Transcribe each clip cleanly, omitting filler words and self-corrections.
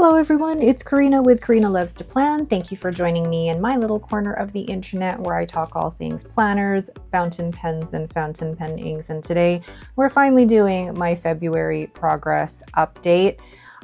Hello everyone, it's Karina with Karina Loves to Plan. Thank you for joining me in my little corner of the internet where I talk all things planners, fountain pens, and fountain pen inks. And today we're finally doing my February progress update.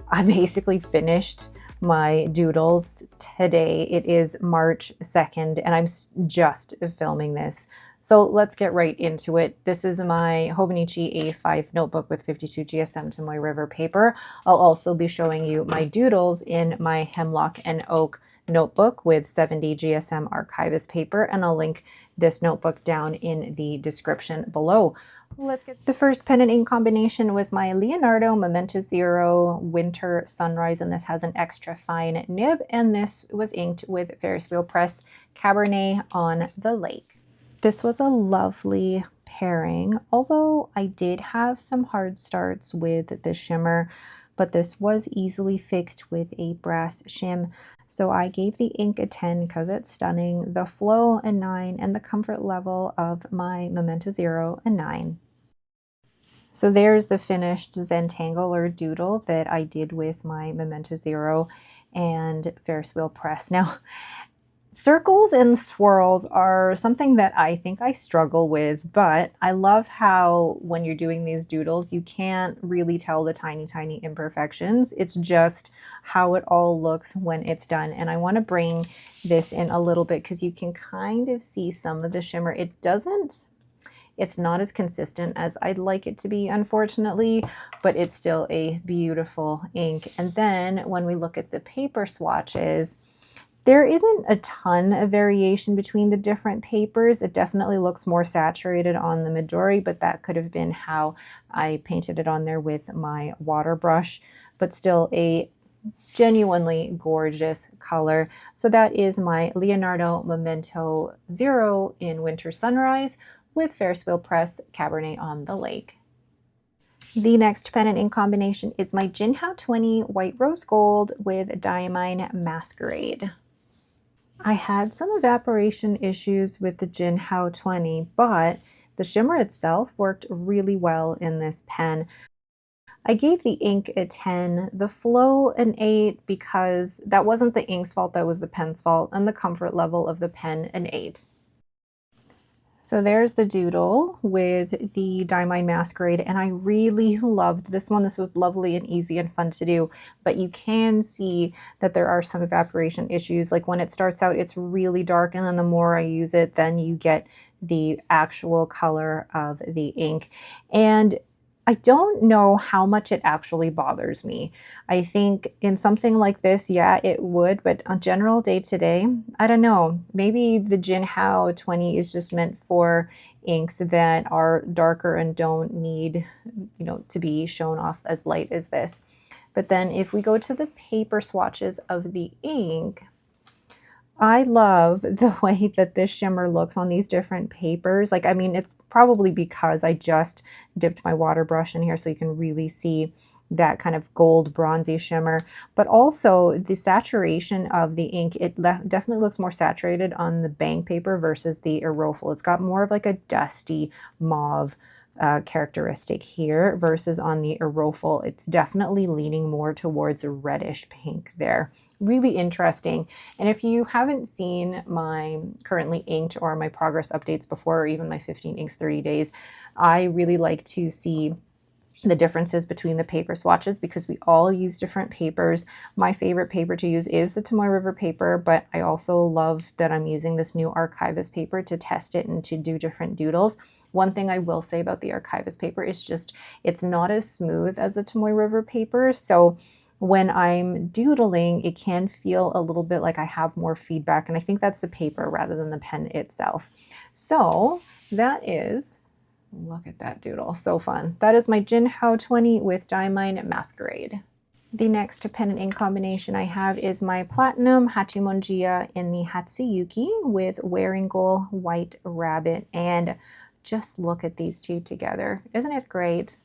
I basically finished my doodles today. It is March 2nd and I'm just filming this. So let's get right into it. This is my Hobonichi A5 notebook with 52 GSM Tomoe River paper. I'll also be showing you my doodles in my Hemlock and Oak notebook with 70 GSM archivist paper, and I'll link this notebook down in the description below. Let's get the first pen and ink combination was my Leonardo Memento Zero Winter Sunrise, and this has an extra fine nib, and this was inked with Ferris Wheel Press Cabernet on the Lake. This was a lovely pairing, although I did have some hard starts with the shimmer, but this was easily fixed with a brass shim. So I gave the ink a 10 because it's stunning, the flow a 9, and the comfort level of my Memento Zero a 9. So there's the finished Zentangle or doodle that I did with my Memento Zero and Ferris Wheel Press. Now, circles and swirls are something that I think I struggle with, but I love how when you're doing these doodles, you can't really tell the tiny imperfections. It's just how it all looks when it's done. And I want to bring this in a little bit because you can kind of see some of the shimmer. It's not as consistent as I'd like it to be, unfortunately, but it's still a beautiful ink. And then when we look at the paper swatches, there isn't a ton of variation between the different papers. It definitely looks more saturated on the Midori, but that could have been how I painted it on there with my water brush, but still a genuinely gorgeous color. So that is my Leonardo Memento Zero in Winter Sunrise with Ferris Wheel Press Cabernet on the Lake. The next pen and ink combination is my Jinhao 20 White Rose Gold with Diamine Masquerade. I had some evaporation issues with the Jinhao 20, but the shimmer itself worked really well in this pen. I gave the ink a 10, the flow an 8 because that wasn't the ink's fault, that was the pen's fault, and the comfort level of the pen an 8. So there's the doodle with the Diamine Masquerade, and I really loved this one. This was lovely and easy and fun to do, but you can see that there are some evaporation issues. Like when it starts out, it's really dark, and then the more I use it, then you get the actual color of the ink. And I don't know how much it actually bothers me. I think in something like this, yeah, it would, but on general day-to-day, I don't know. Maybe the Jinhao 20 is just meant for inks that are darker and don't need, to be shown off as light as this. But then if we go to the paper swatches of the ink, I love the way that this shimmer looks on these different papers. Like, I mean, it's probably because I just dipped my water brush in here so you can really see that kind of gold bronzy shimmer, but also the saturation of the ink, it definitely looks more saturated on the bang paper versus the Aerofil. It's got more of like a dusty mauve characteristic here versus on the Aerofil. It's definitely leaning more towards a reddish pink there. Really interesting. And if you haven't seen my currently inked or my progress updates before, or even my 15 inks 30 days, I really like to see the differences between the paper swatches because we all use different papers. My favorite paper to use is the Tomoe River paper, but I also love that I'm using this new archivist paper to test it and to do different doodles. One thing I will say about the archivist paper is just it's not as smooth as the Tomoe River paper, so when I'm doodling, it can feel a little bit like I have more feedback, and I think that's the paper rather than the pen itself. So that is, look at that doodle, so fun. That is my Jinhao 20 with Diamine Masquerade. The next pen and ink combination I have is my Platinum Hachimonjiya in the Hatsuyuki with Wearing Gold White Rabbit, and just look at these two together. Isn't it great?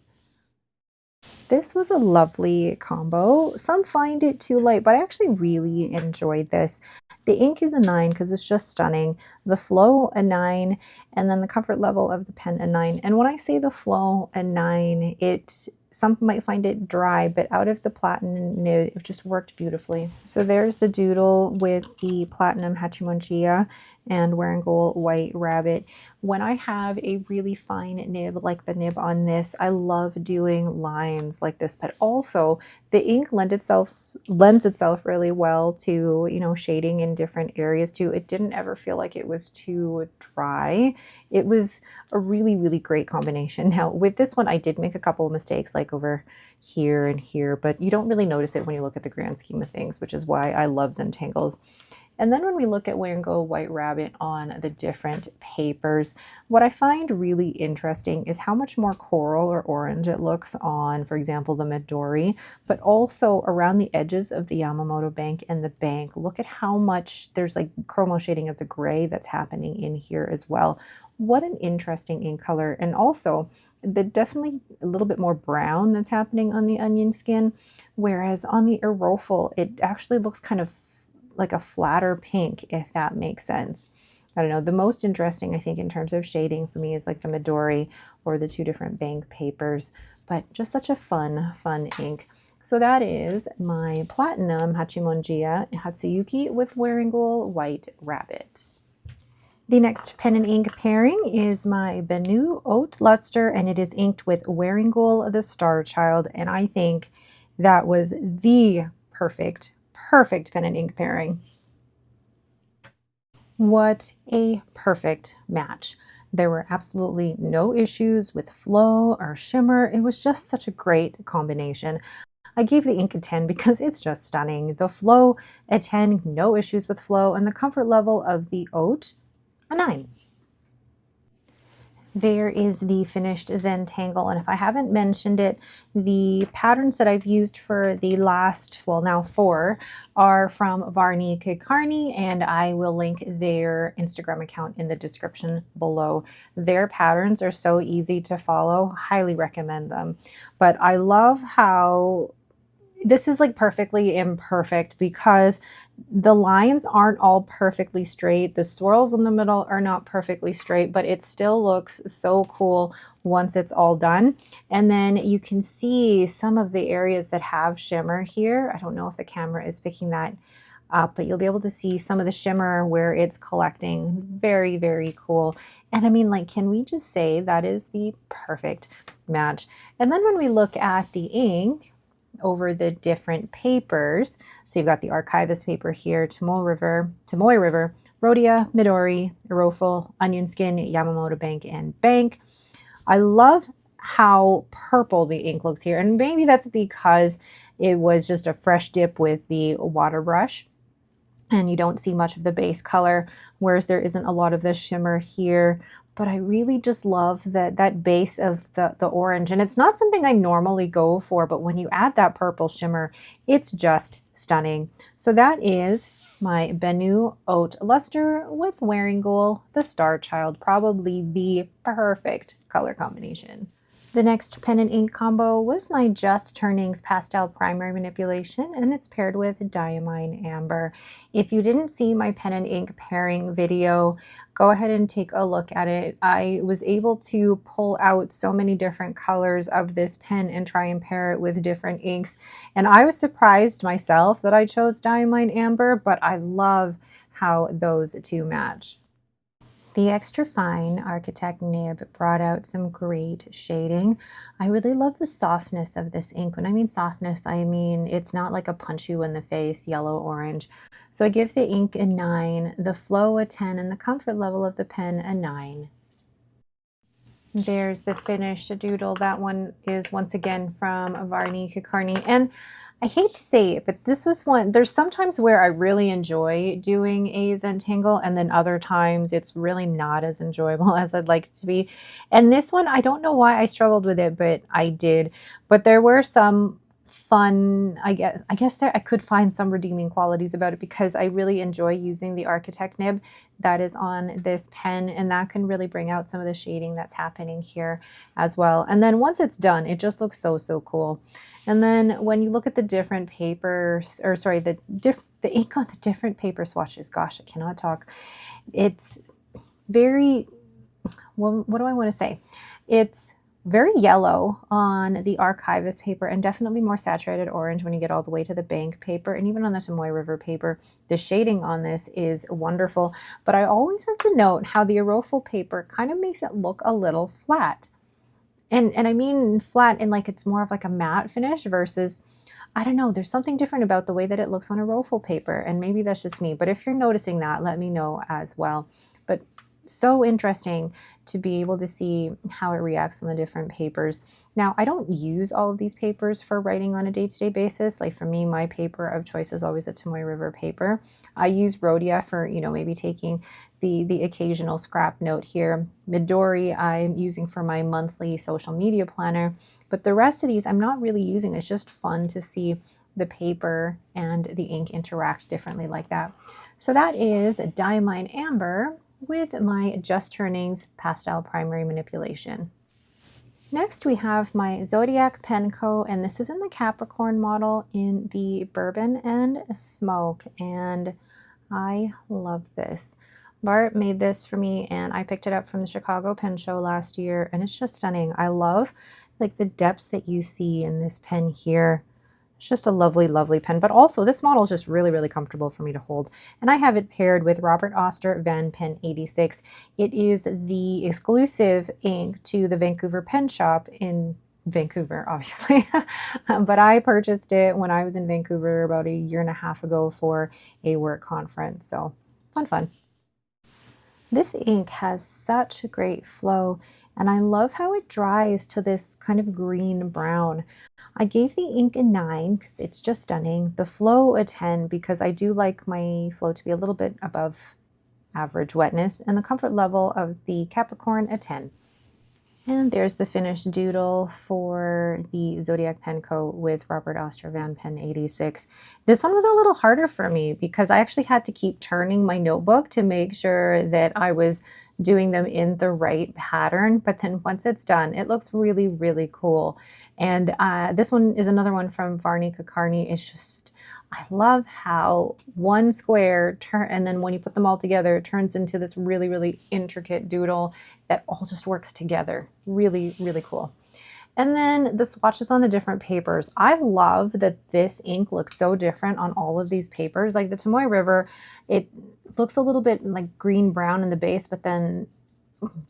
This was a lovely combo. Some find it too light, but I actually really enjoyed this. The ink is a 9 because it's just stunning. The flow a 9, and then the comfort level of the pen a 9. And when I say the flow a 9, it some might find it dry, but out of the platinum nib, it just worked beautifully. So there's the doodle with the platinum Hachimonjiya and wearing gold white rabbit. When I have a really fine nib like the nib on this, I love doing lines like this, but also the ink lends itself really well to, you know, shading in different areas too. It didn't ever feel like it was too dry. It was a really, really great combination. Now with this one, I did make a couple of mistakes like over here and here, but you don't really notice it when you look at the grand scheme of things, which is why I love Zentangles. And then when we look at Wear & Go White Rabbit on the different papers, what I find really interesting is how much more coral or orange it looks on, for example, the Midori, but also around the edges of the Yamamoto bank and the bank. Look at how much there's like chromo shading of the gray that's happening in here as well. What an interesting ink color. And also the definitely a little bit more brown that's happening on the onion skin, whereas on the Aerofil, it actually looks kind of like a flatter pink, if that makes sense. I don't know. The most interesting, I think, in terms of shading for me is like the Midori or the two different bank papers, but just such a fun ink. So that is my Platinum Hachimonjiya Hatsuyuki with Wear & Go White Rabbit. The next pen and ink pairing is my Benu Oat Luster, and it is inked with Wear & Go the Star Child, and I think that was the perfect pen and ink pairing. What a perfect match. There were absolutely no issues with flow or shimmer. It was just such a great combination. I gave the ink a 10 because it's just stunning. The flow, a 10, no issues with flow, and the comfort level of the oat, a 9. There is the finished Zentangle, and if I haven't mentioned it, the patterns that I've used for the last, well now 4, are from Varni Kekarni, and I will link their Instagram account in the description below. Their patterns are so easy to follow, highly recommend them. But I love how this is like perfectly imperfect because the lines aren't all perfectly straight. The swirls in the middle are not perfectly straight, but it still looks so cool once it's all done. And then you can see some of the areas that have shimmer here. I don't know if the camera is picking that up, but you'll be able to see some of the shimmer where it's collecting. Very, very cool. And I mean, like, can we just say that is the perfect match? And then when we look at the ink over the different papers, so you've got the Archivist paper here, Tomoe River, Rhodia, Midori, Aerofil, Onion Skin, Yamamoto Bank, and Bank. I love how purple the ink looks here, and maybe that's because it was just a fresh dip with the water brush and you don't see much of the base color, whereas there isn't a lot of the shimmer here. But I really just love that base of the orange. And it's not something I normally go for, but when you add that purple shimmer, it's just stunning. So that is my Benu Oat Luster with Wear & Go the Star Child, probably the perfect color combination. The next pen and ink combo was my Just Turning's Pastel Primary Manipulation, and it's paired with Diamine Amber. If you didn't see my pen and ink pairing video, go ahead and take a look at it. I was able to pull out so many different colors of this pen and try and pair it with different inks, and I was surprised myself that I chose Diamine Amber, but I love how those two match. The extra fine Architect nib brought out some great shading. I really love the softness of this ink. When I mean softness, I mean it's not like a punch you in the face yellow orange. So I give the ink a 9, the flow a 10, and the comfort level of the pen a 9. There's the finished doodle. That one is once again from Varni Kekarni. And I hate to say it, but this was one, there's sometimes where I really enjoy doing a Zentangle, and then other times it's really not as enjoyable as I'd like it to be. And this one, I don't know why I struggled with it, but I did. But there were some fun, I guess there I could find some redeeming qualities about it because I really enjoy using the Architect nib that is on this pen, and that can really bring out some of the shading that's happening here as well. And then once it's done, it just looks so cool. And then when you look at the different papers, or sorry, the ink on the different paper swatches, gosh, I cannot talk. It's very, well, what do I want to say? It's very yellow on the Archivist paper and definitely more saturated orange when you get all the way to the bank paper. And even on the Tomoe River paper, the shading on this is wonderful. But I always have to note how the Aerofil paper kind of makes it look a little flat. And I mean flat in like it's more of like a matte finish versus, I don't know, there's something different about the way that it looks on Aerofil paper. And maybe that's just me. But if you're noticing that, let me know as well. But so interesting to be able to see how it reacts on the different papers. Now, I don't use all of these papers for writing on a day-to-day basis. Like for me, my paper of choice is always a Tomoe River paper. I use Rhodia for, maybe taking the occasional scrap note here. Midori I'm using for my monthly social media planner. But the rest of these I'm not really using. It's just fun to see the paper and the ink interact differently like that. So that is Diamine Amber with my Just Turnings Pastel Primary Manipulation. Next we have my Zodiac Pen Co, and this is in the Capricorn model in the Bourbon and Smoke, and I love this. Bart made this for me and I picked it up from the Chicago Pen Show last year, and it's just stunning. I love like the depths that you see in this pen here. It's just a lovely, lovely pen, but also this model is just really, really comfortable for me to hold. And I have it paired with Robert Oster Van Pen 86. It is the exclusive ink to the Vancouver Pen Shop in Vancouver, obviously. But I purchased it when I was in Vancouver about a year and a half ago for a work conference. So fun. This ink has such a great flow, and I love how it dries to this kind of green brown. I gave the ink a 9 because it's just stunning. The flow a 10 because I do like my flow to be a little bit above average wetness, and the comfort level of the Capricorn a 10. And there's the finished doodle for the Zodiac Pen Co with Robert Oster Van Pen 86. This one was a little harder for me because I actually had to keep turning my notebook to make sure that I was doing them in the right pattern. But then once it's done, it looks really, really cool. And this one is another one from Varney Kakarni. It's just, I love how one square and then when you put them all together, it turns into this really, really intricate doodle that all just works together. Really, really cool. And then the swatches on the different papers. I love that this ink looks so different on all of these papers. Like the Tomoe River, it looks a little bit like green brown in the base, but then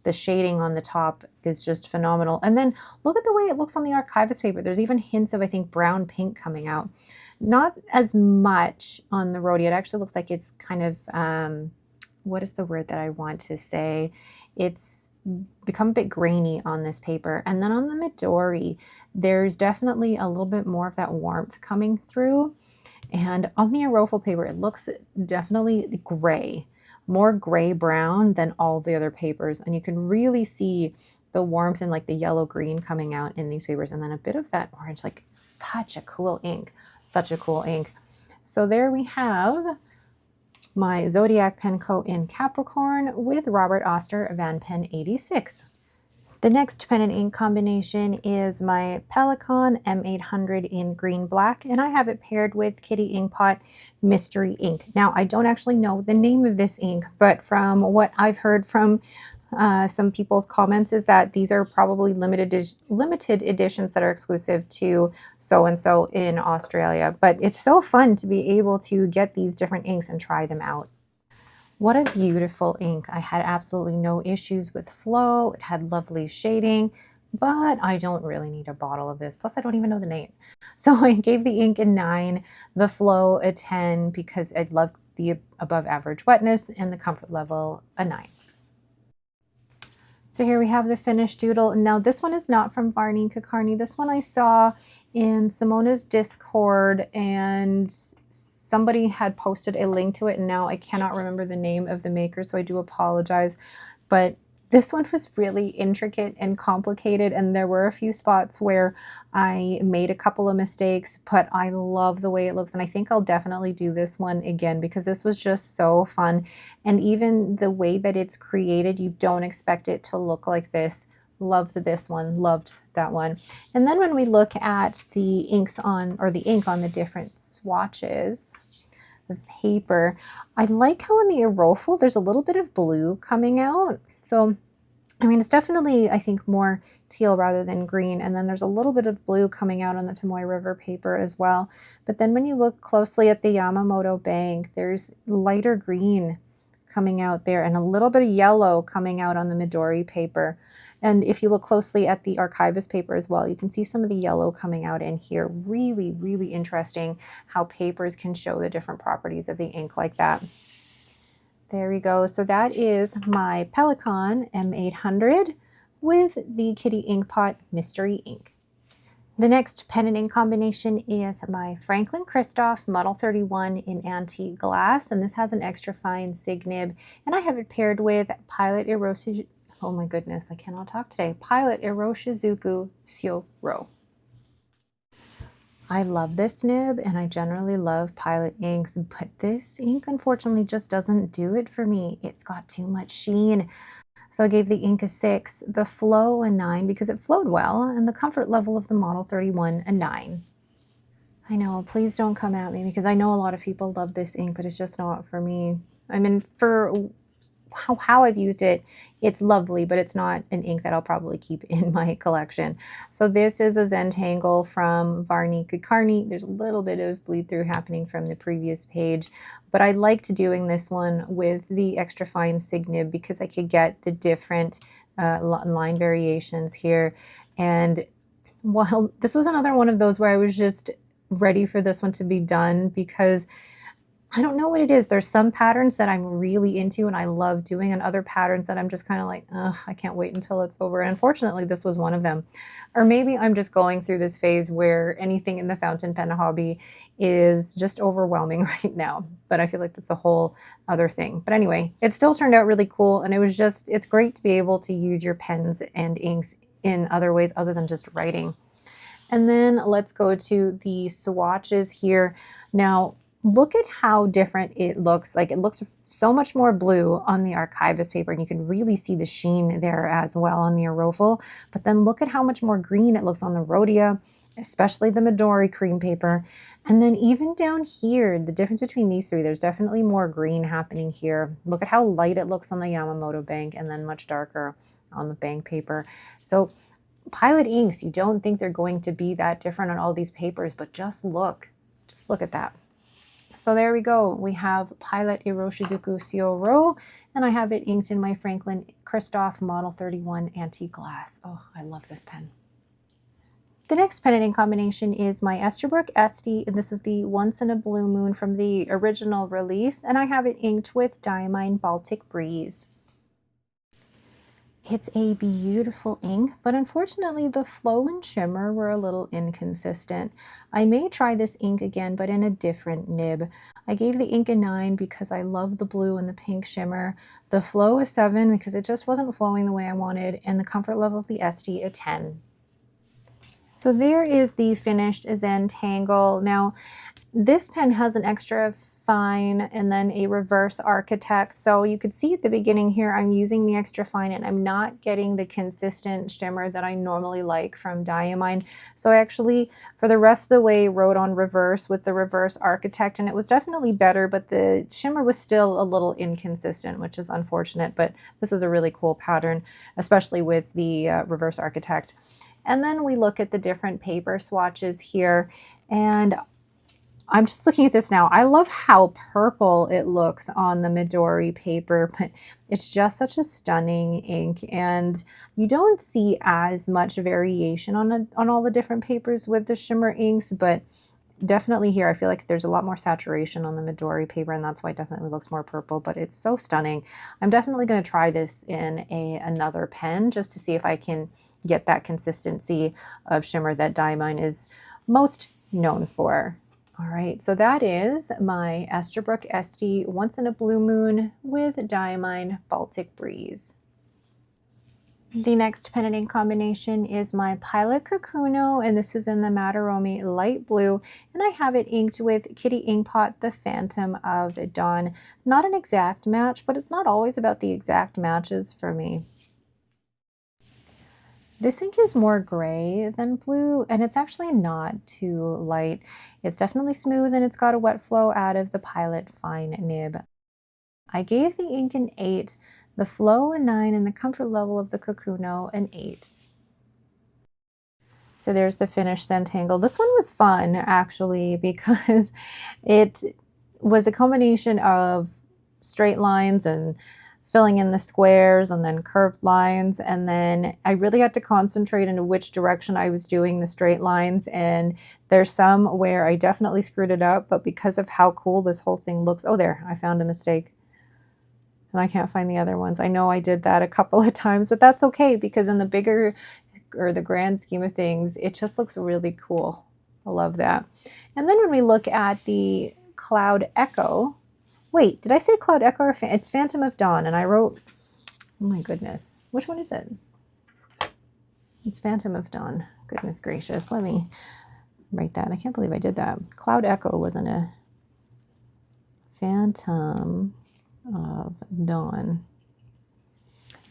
the shading on the top is just phenomenal. And then look at the way it looks on the Archivist paper. There's even hints of, I think, brown pink coming out. Not as much on the Rhodia. It actually looks like it's kind of, what is the word that I want to say? It's become a bit grainy on this paper. And then on the Midori, there's definitely a little bit more of that warmth coming through. And on the Aerofil paper, it looks definitely gray, more gray-brown than all the other papers. And you can really see the warmth and like the yellow-green coming out in these papers. And then a bit of that orange, like such a cool ink. Such a cool ink. So there we have my Zodiac Pen Co in Capricorn with Robert Oster Van Pen 86. The next pen and ink combination is my Pelikan M800 in green black, and I have it paired with Kitty Inkpot Mystery Ink. Now, I don't actually know the name of this ink, but from what I've heard from some people's comments is that these are probably limited editions that are exclusive to so-and-so in Australia. But it's so fun to be able to get these different inks and try them out. What a beautiful ink. I had absolutely no issues with flow. It had lovely shading, but I don't really need a bottle of this. Plus, I don't even know the name. So I gave the ink a 9, the flow a 10 because I loved the above average wetness, and the comfort level a 9. So here we have the finished doodle. Now this one is not from Varney Kakarni. This one I saw in Simona's Discord, and somebody had posted a link to it, and now I cannot remember the name of the maker, so I do apologize. But this one was really intricate and complicated, and there were a few spots where I made a couple of mistakes, but I love the way it looks, and I think I'll definitely do this one again because this was just so fun. And even the way that it's created, you don't expect it to look like this. Loved this one, loved that one. And then when we look at the inks on, or the ink on the different swatches of paper, I like how in the Aerofil there's a little bit of blue coming out. So I mean, it's definitely, I think, more teal rather than green. And then there's a little bit of blue coming out on the Tomoe River paper as well. But then when you look closely at the Yamamoto bank, there's lighter green coming out there and a little bit of yellow coming out on the Midori paper. And if you look closely at the Archivist paper as well, you can see some of the yellow coming out in here. Really, really interesting how papers can show the different properties of the ink like that. There we go. So that is my Pelikan M800 with the Kitty Ink Pot Mystery Ink. The next pen and ink combination is my Franklin-Christoph Model 31 in antique glass, and this has an extra fine sig nib, and I have it paired with Pilot Iroshizuku. Oh my goodness, I cannot talk today. Pilot Iroshizuku Syo-ro. I love this nib and I generally love Pilot inks, but this ink unfortunately just doesn't do it for me. It's got too much sheen. So I gave the ink a 6, the flow a 9 because it flowed well, and the comfort level of the Model 31 a 9. I know, please don't come at me because I know a lot of people love this ink, but it's just not for me. I mean, for how I've used it, it's lovely, but it's not an ink that I'll probably keep in my collection. So this is a Zentangle from Varni Kakarni. There's a little bit of bleed through happening from the previous page, but I liked doing this one with the extra fine sig nib because I could get the different line variations here. And while this was another one of those where I was just ready for this one to be done because I don't know what it is. There's some patterns that I'm really into and I love doing, and other patterns that I'm just kind of like, ugh, I can't wait until it's over. And unfortunately, this was one of them. Or maybe I'm just going through this phase where anything in the fountain pen hobby is just overwhelming right now. But I feel like that's a whole other thing. But anyway, it still turned out really cool. And it was just, it's great to be able to use your pens and inks in other ways other than just writing. And then let's go to the swatches here. Now, look at how different it looks. Like, it looks so much more blue on the Archivist paper, and you can really see the sheen there as well on the Arofal. But then look at how much more green it looks on the Rhodia, especially the Midori cream paper. And then even down here, the difference between these three, there's definitely more green happening here. Look at how light it looks on the Yamamoto bank and then much darker on the bank paper. So Pilot inks, you don't think they're going to be that different on all these papers, but just look at that. So there we go. We have Pilot Iroshizuku Syo-ro, and I have it inked in my Franklin-Christoph Model 31 antique glass. Oh, I love this pen. The next pen and ink combination is my Esterbrook SD, and this is the Once in a Blue Moon from the original release, and I have it inked with Diamine Baltic Breeze. It's a beautiful ink, but unfortunately the flow and shimmer were a little inconsistent. I may try this ink again, but in a different nib. I gave the ink a 9 because I love the blue and the pink shimmer. The flow a 7 because it just wasn't flowing the way I wanted, and the comfort level of the SD a 10. So there is the finished Zentangle. Now, this pen has an extra fine and then a reverse architect. So you could see at the beginning here, I'm using the extra fine and I'm not getting the consistent shimmer that I normally like from Diamine. So I actually, for the rest of the way, wrote on reverse with the reverse architect, and it was definitely better, but the shimmer was still a little inconsistent, which is unfortunate, but this was a really cool pattern, especially with the reverse architect. And then we look at the different paper swatches here, and I'm just looking at this now. I love how purple it looks on the Midori paper, but it's just such a stunning ink, and you don't see as much variation on all the different papers with the shimmer inks, but definitely here I feel like there's a lot more saturation on the Midori paper, and that's why it definitely looks more purple, but it's so stunning. I'm definitely going to try this in another pen just to see if I can get that consistency of shimmer that Diamine is most known for. All right, so that is my Esterbrook SD Once in a Blue Moon with Diamine Baltic Breeze. The next pen and ink combination is my Pilot Kakuno, and this is in the Madarome light blue, and I have it inked with Kitty Ink Pot, the Phantom of Dawn. Not an exact match, but it's not always about the exact matches for me. This ink is more gray than blue, and it's actually not too light. It's definitely smooth, and it's got a wet flow out of the Pilot fine nib. I gave the ink an 8. the flow a 9, and the comfort level of the Kakuno an 8. So there's the finished Zentangle. This one was fun actually because it was a combination of straight lines and filling in the squares and then curved lines, and then I really had to concentrate into which direction I was doing the straight lines, and there's some where I definitely screwed it up, but because of how cool this whole thing looks, oh there, I found a mistake and I can't find the other ones. I know I did that a couple of times, but that's okay because in the bigger or the grand scheme of things, it just looks really cool. I love that. And then when we look at the Cloud Echo, wait, did I say Cloud Echo or it's Phantom of Dawn? And I wrote, oh my goodness, which one is it? It's Phantom of Dawn. Goodness gracious, let me write that. I can't believe I did that. Cloud Echo wasn't a Phantom of Dawn.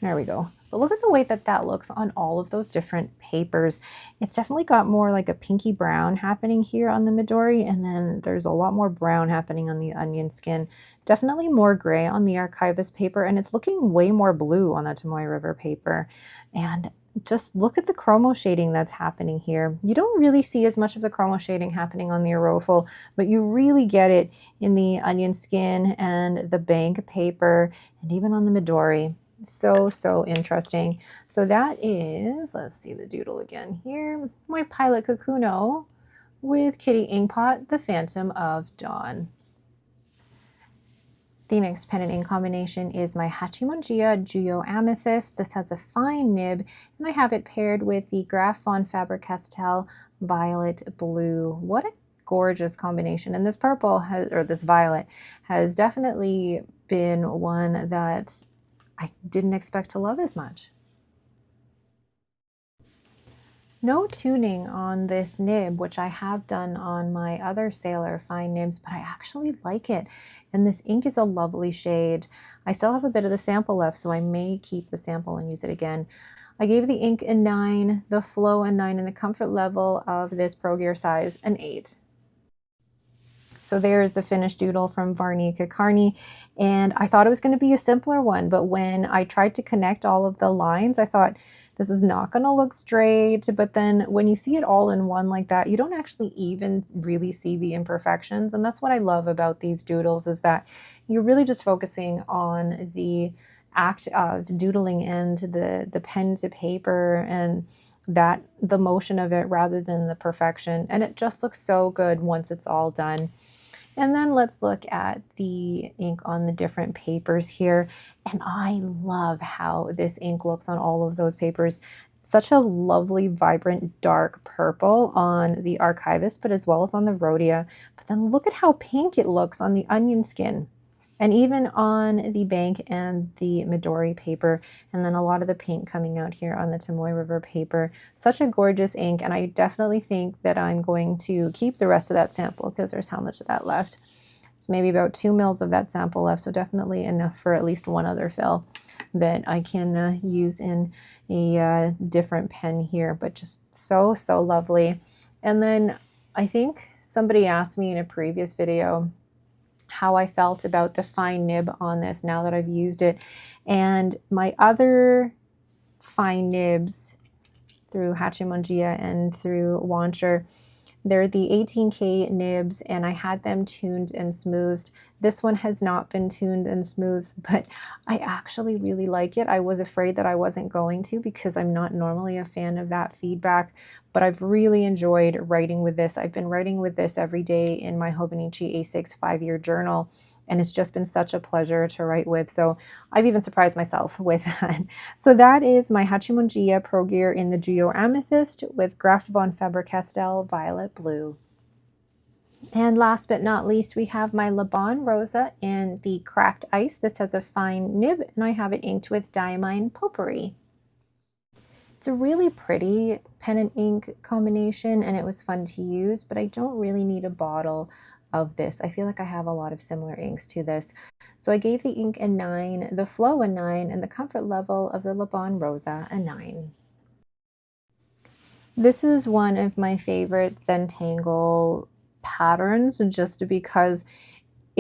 There we go. But look at the way that that looks on all of those different papers. It's definitely got more like a pinky brown happening here on the Midori, and then there's a lot more brown happening on the onion skin. Definitely more gray on the Archivist paper, and it's looking way more blue on the Tomoe River paper. And just look at the chromo shading that's happening here. You don't really see as much of the chromo shading happening on the Arofal, but you really get it in the onion skin and the bank paper, and even on the Midori. So interesting. So that is, let's see the doodle again here, my Pilot Kakuno with Kitty Inkpot, the Phantom of Dawn. The next pen and ink combination is my Hachimonjiya Juyo Amethyst. This has a fine nib, and I have it paired with the Graf von Faber-Castell Violet Blue. What a gorgeous combination. And this purple has, or this violet has definitely been one that I didn't expect to love as much. No tuning on this nib, which I have done on my other Sailor fine nibs, but I actually like it. And this ink is a lovely shade. I still have a bit of the sample left, so I may keep the sample and use it again. I gave the ink a 9, the flow a 9, and the comfort level of this Pro Gear size an 8. So there's the finished doodle from Varnika Carney, and I thought it was going to be a simpler one, but when I tried to connect all of the lines, I thought this is not going to look straight, but then when you see it all in one like that, you don't actually even really see the imperfections, and that's what I love about these doodles, is that you're really just focusing on the act of doodling and the pen to paper and that the motion of it rather than the perfection, and it just looks so good once it's all done. And then let's look at the ink on the different papers here, and I love how this ink looks on all of those papers. Such a lovely vibrant dark purple on the Archivist, but as well as on the Rhodia. But then look at how pink it looks on the onion skin, and even on the bank and the Midori paper, and then a lot of the pink coming out here on the Tomoe River paper. Such a gorgeous ink, and I definitely think that I'm going to keep the rest of that sample because there's how much of that left. There's maybe about 2 mils of that sample left, so definitely enough for at least one other fill that I can use in a different pen here, but just so lovely. And then I think somebody asked me in a previous video how I felt about the fine nib on this now that I've used it. And my other fine nibs through Hachimonjiya and through Wancher, they're the 18K nibs, and I had them tuned and smoothed. This one has not been tuned and smoothed, but I actually really like it. I was afraid that I wasn't going to because I'm not normally a fan of that feedback, but I've really enjoyed writing with this. I've been writing with this every day in my Hobonichi A6 5-year journal, and it's just been such a pleasure to write with. So I've even surprised myself with that. So that is my Hachimonjiya Pro Gear in the Juyo Amethyst with Graf von Faber-Castell Violet Blue. And last but not least, we have my Le Bon Rosa in the Cracked Ice. This has a fine nib, and I have it inked with Diamine Potpourri. It's a really pretty pen and ink combination, and it was fun to use, but I don't really need a bottle of this. I feel like I have a lot of similar inks to this. So I gave the ink a 9, the flow a 9, and the comfort level of the Le Bon Rosa a 9. This is one of my favorite Zentangle patterns just because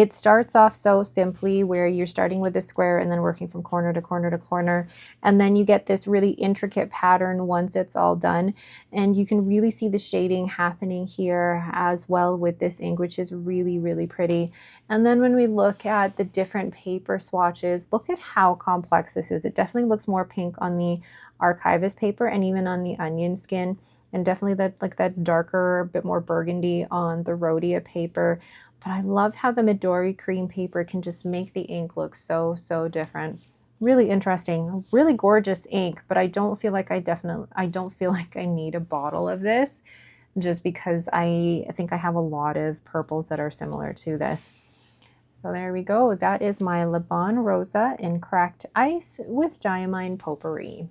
It starts off so simply where you're starting with a square and then working from corner to corner to corner. And then you get this really intricate pattern once it's all done. And you can really see the shading happening here as well with this ink, which is really, really pretty. And then when we look at the different paper swatches, look at how complex this is. It definitely looks more pink on the Archivist paper and even on the onion skin, and definitely that darker, bit more burgundy on the Rhodia paper. But I love how the Midori cream paper can just make the ink look so, so different. Really interesting, really gorgeous ink, but I don't feel like I don't feel like I need a bottle of this, just because I think I have a lot of purples that are similar to this. So there we go. That is my Le Bon Rosa in Cracked Ice with Diamine Potpourri.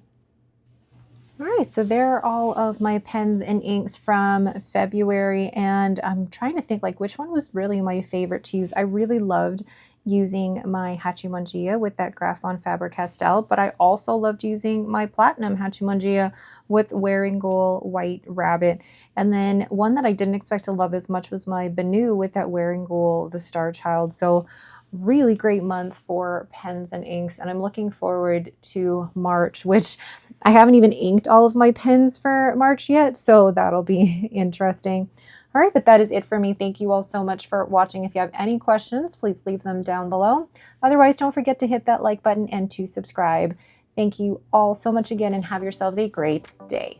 All right, so there are all of my pens and inks from February, and I'm trying to think like which one was really my favorite to use. I really loved using my Hachimonjiya with that Graphon Faber-Castell, but I also loved using my Platinum Hachimonjiya with Wearing Gold White Rabbit. And then one that I didn't expect to love as much was my Benu with that Wearing Gold the Star Child. So really great month for pens and inks, and I'm looking forward to March, which I haven't even inked all of my pens for March yet, so that'll be interesting. All right, but that is it for me. Thank you all so much for watching. If you have any questions, please leave them down below. Otherwise, don't forget to hit that like button and to subscribe. Thank you all so much again, and have yourselves a great day.